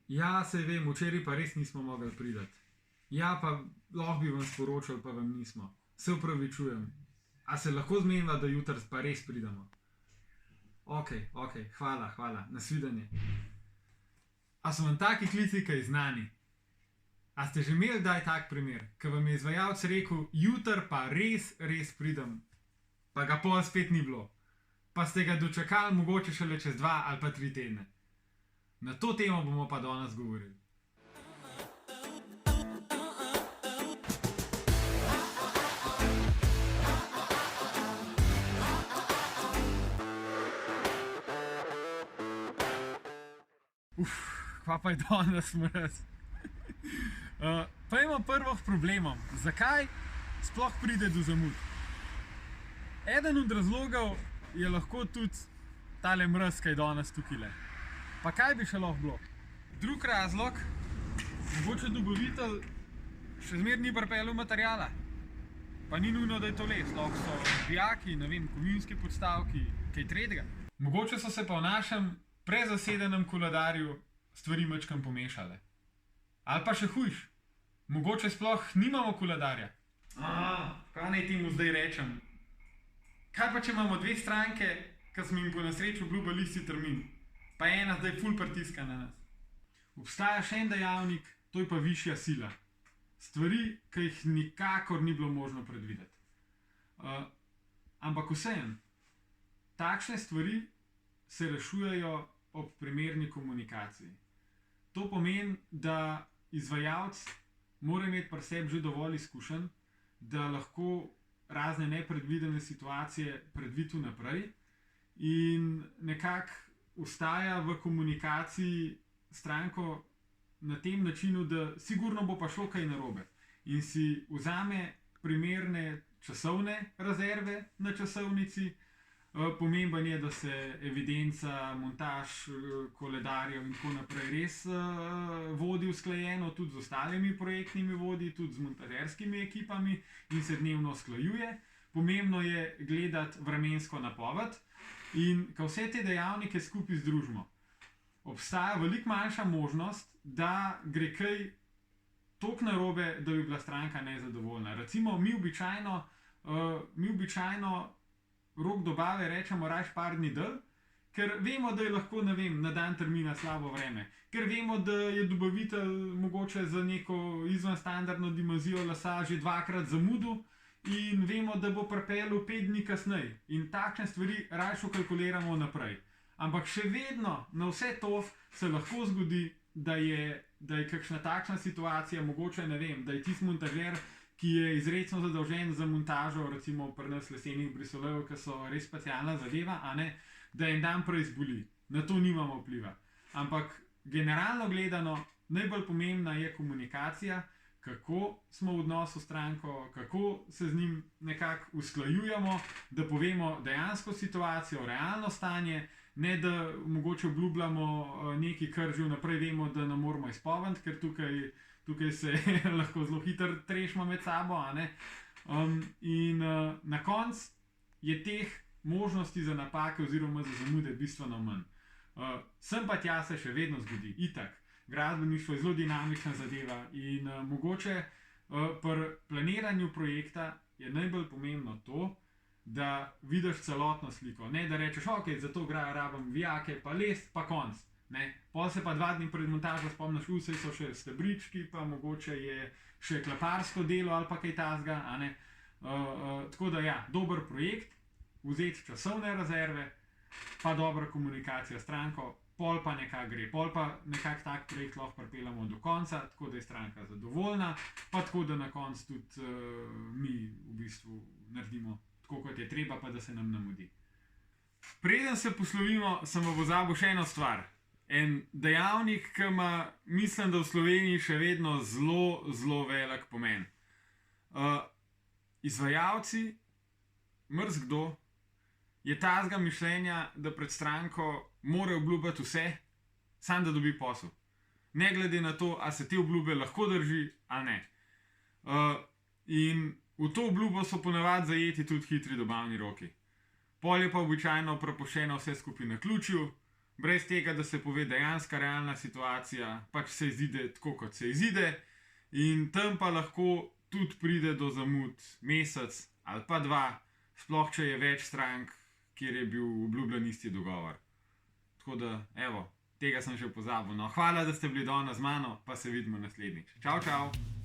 Ja, se vem, včeraj pa res nismo mogli priti. Ja, pa lahko bi vam sporočil, pa vam nismo. Se upravičujem. A se lahko zmeniva, da jutri pa res pridemo? Ok, hvala, nasvidenje. A so vam taki klici kaj znani? A ste že imeli kdaj tak primer, ko vam je izvajalec rekel, jutri pa res pridem, pa ga pol spet ni bilo, pa ste ga dočakali mogoče šele čez 2 ali pa 3 tedne? Na to temo bomo pa danes govorili. Kva pa je danes mraz? Pa imamo prvo problemom. Zakaj sploh pride do zamud? Eden od razlogov je lahko tudi tale mraz, kaj danes tukaj. Pa kaj bi še lahko bilo? Drug razlog, mogoče dobavitelj še zmer ni pripeljal materijala. Pa ni nujno, da je to les, lahko so vijaki, ne vem, kovinski podstavki, kaj tretjega. Mogoče so se pa v našem prezasedenem koledarju stvari majčkeno pomešale. Ali pa še hujš, mogoče sploh nimamo koledarja. Kaj naj temu zdaj rečem? Kaj pa če imamo dve stranke, ki smo jim po nesreči obljubili isti termin, pa ena zdaj ful pritiska na nas? Obstaja še en dejavnik, to je pa višja sila. Stvari, ki jih nikakor ni bilo možno predvideti. Ampak vseeno, takšne stvari se rešujejo ob primerni komunikaciji. To pomeni, da izvajalec mora imeti pri sebi že dovolj izkušenj, da lahko razne nepredvidene situacije predvidi vnaprej in nekako ostaja v komunikaciji stranko na tem načinu, da sigurno bo pa šlo kaj narobe in si vzame primerne časovne rezerve na časovnici. Pomemben je, da se evidenca, montaž, koledarjev in tako naprej res vodi usklajeno, tudi z ostalimi projektnimi vodji, tudi z montažerskimi ekipami in se dnevno usklajuje. Pomembno je gledati vremensko napoved in ko vse te dejavnike skupaj združimo, obstaja veliko manjša možnost, da gre kaj toliko narobe, da bi bila stranka nezadovoljna. Recimo, mi običajno rok dobave rečemo raje par dni dlje, ker vemo, da je lahko, ne vem, na dan termina slabo vreme, ker vemo, da je dobavitelj mogoče za neko izvenstandardno dimenzijo lesa že dvakrat zamudil in vemo, da bo pripeljal 5 dni kasneje in takšne stvari raje kalkuliramo naprej. Ampak še vedno na vse to se lahko zgodi, da je kakšna takšna situacija, mogoče ne vem, da je tisti montažer, ki je izrecno zadolžen za montažo, recimo pri nas lesenih brisolejev, ki so res specialna zadeva, da en dan prej zboli. Na to nimamo vpliva. Ampak generalno gledano, najbolj pomembna je komunikacija, kako smo v odnosu s stranko, kako se z njim nekako usklajujemo, da povemo dejansko situacijo, realno stanje, ne da mogoče obljubljamo nekaj, kar že vnaprej vemo, da ne moramo izpolniti, ker tukaj se lahko zelo hitro trešimo med sabo. In na koncu je teh možnosti za napake oziroma za zamude bistveno manj. Sem pa tja se še vedno zgodi, itak. Gradbeništvo je zelo dinamična zadeva in mogoče pri planiranju projekta je najbolj pomembno to, da vidiš celotno sliko. Ne da rečeš, ok, za to rabim vijake, pa les, pa konc. Pol se pa 2 dni pred montažo spomniš, vse so še stebrički, pa mogoče je še klaparsko delo ali pa kaj tasga. Tako da ja, dober projekt, vzeti časovne rezerve, pa dobra komunikacija s stranko, pol pa nekako gre. Pol pa nekako tak projekt lahko pripeljamo do konca, tako da je stranka zadovoljna, pa tako da na koncu tudi mi v bistvu naredimo tako, kot je treba, pa da se nam ne mudi. Preden se poslovimo, sem pa pozabil še eno stvar. En dejavnik, ki ima, mislim, da v Sloveniji še vedno zelo velik pomen. Izvajalci, marsikdo, je tazga mišljenja, da pred stranko mora obljubiti vse, samo da dobi posel. Ne glede na to, a se te obljube lahko drži, ali ne. In v to obljubo so ponavadi zajeti tudi hitri dobavni roki. Pol je pa običajno prepuščeno vse skupaj naključju, brez tega, da se pove dejanska realna situacija, pač se izide tako, kot se izide, in tam pa lahko tudi pride do zamud mesec ali pa dva, sploh če je več strank, kjer je bil obljubljen isti dogovor. Tako da, evo, tega sem že pozabil. No, hvala, da ste bili danes z mano, pa se vidimo naslednjič. Čau, čau!